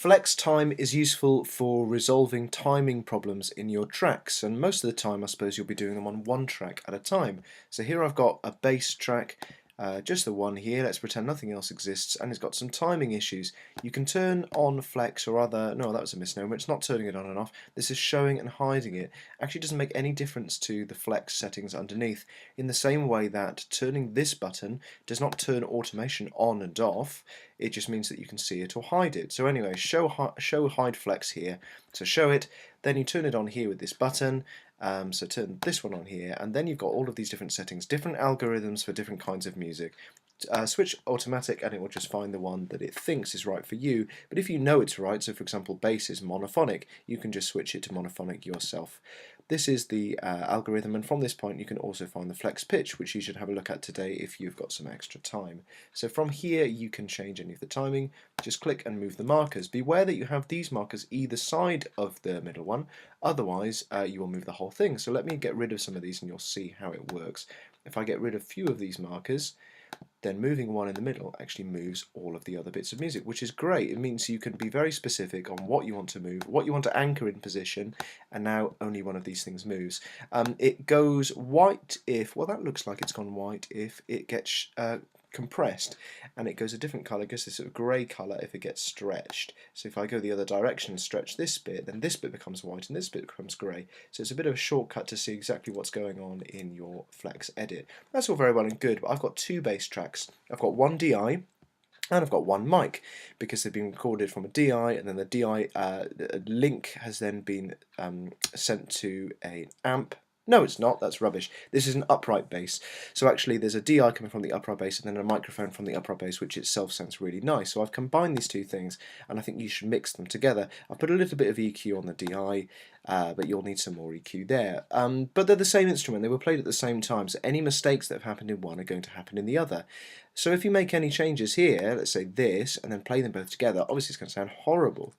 Flex time is useful for resolving timing problems in your tracks, and most of the time I suppose you'll be doing them on one track at a time. So here I've got a bass track, just the one here. Let's pretend nothing else exists, and it's got some timing issues. You can turn on flex or other, no, that was a misnomer, it's not turning it on and off. This is showing and hiding it. Actually doesn't make any difference to the flex settings underneath, in the same way that turning this button does not turn automation on and off. It just means that you can see it or hide it. So anyway, show hide flex here to show it, then you turn it on here with this button. So turn this one on here, and then you've got all of these different settings, different algorithms for different kinds of music. Switch automatic and it will just find the one that it thinks is right for you, but if you know it's right, so for example bass is monophonic, you can just switch it to monophonic yourself. This is the algorithm, and from this point you can also find the flex pitch, which you should have a look at today if you've got some extra time. So from here you can change any of the timing, just click and move the markers. Beware that you have these markers either side of the middle one, otherwise you will move the whole thing. So let me get rid of some of these and you'll see how it works. If I get rid of a few of these markers, then moving one in the middle actually moves all of the other bits of music, which is great. It means you can be very specific on what you want to move, what you want to anchor in position, and now only one of these things moves. It goes white if, well, that looks like it's gone white if it gets compressed, and it goes a different colour, it goes this sort of grey colour if it gets stretched. So if I go the other direction and stretch this bit, then this bit becomes white and this bit becomes grey. So it's a bit of a shortcut to see exactly what's going on in your Flex edit. That's all very well and good, but I've got two bass tracks. I've got one DI and I've got one mic, because they've been recorded from a DI, and then the DI link has then been sent to an amp. No, it's not, that's rubbish. This is an upright bass. So actually there's a DI coming from the upright bass and then a microphone from the upright bass, which itself sounds really nice. So I've combined these two things, and I think you should mix them together. I've put a little bit of EQ on the DI, but you'll need some more EQ there. But they're the same instrument, they were played at the same time, so any mistakes that have happened in one are going to happen in the other. So if you make any changes here, let's say this, and then play them both together, obviously it's going to sound horrible.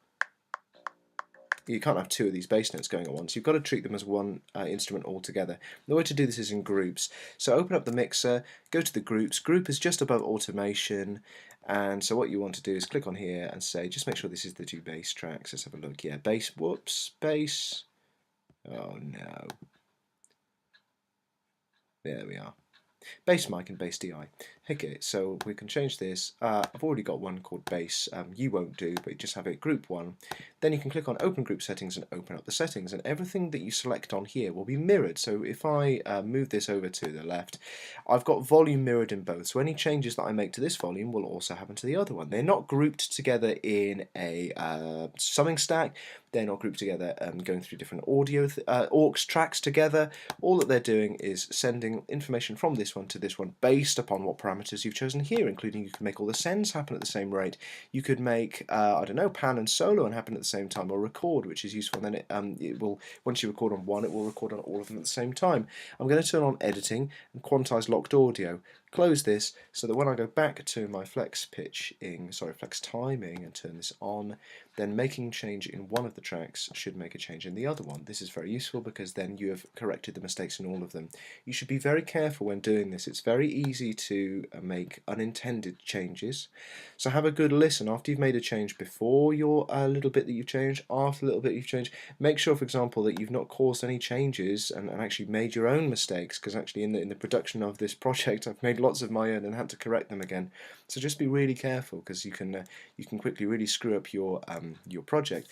You can't have two of these bass notes going at once. You've got to treat them as one instrument altogether. The way to do this is in groups. So open up the mixer, go to the groups. Group is just above automation, and so what you want to do is click on here and say, just make sure this is the two bass tracks. Let's have a look. Yeah, bass, whoops, bass. Oh no. There we are. Bass mic and bass DI. Okay, so we can change this. I've already got one called bass. You won't do, but you just have it group one. Then you can click on open group settings and open up the settings, and everything that you select on here will be mirrored. So if I move this over to the left, I've got volume mirrored in both. So any changes that I make to this volume will also happen to the other one. They're not grouped together in a summing stack. They're not grouped together going through different audio aux tracks together. All that they're doing is sending information from this one to this one based upon what parameters you've chosen here, including you can make all the sends happen at the same rate. You could make, I don't know, pan and solo and happen at the same time, or record, which is useful. And then it will, once you record on one, it will record on all of them at the same time. I'm going to turn on editing and quantize locked audio. Close this so that when I go back to my flex timing and turn this on, then making change in one of the tracks should make a change in the other one. This is very useful because then you have corrected the mistakes in all of them. You should be very careful when doing this. It's very easy to make unintended changes. So have a good listen after you've made a change, before your little bit that you've changed, after the little bit you've changed. Make sure, for example, that you've not caused any changes and actually made your own mistakes, because actually in the production of this project I've made lots of my own and had to correct them again. So just be really careful, because you can quickly really screw up your project.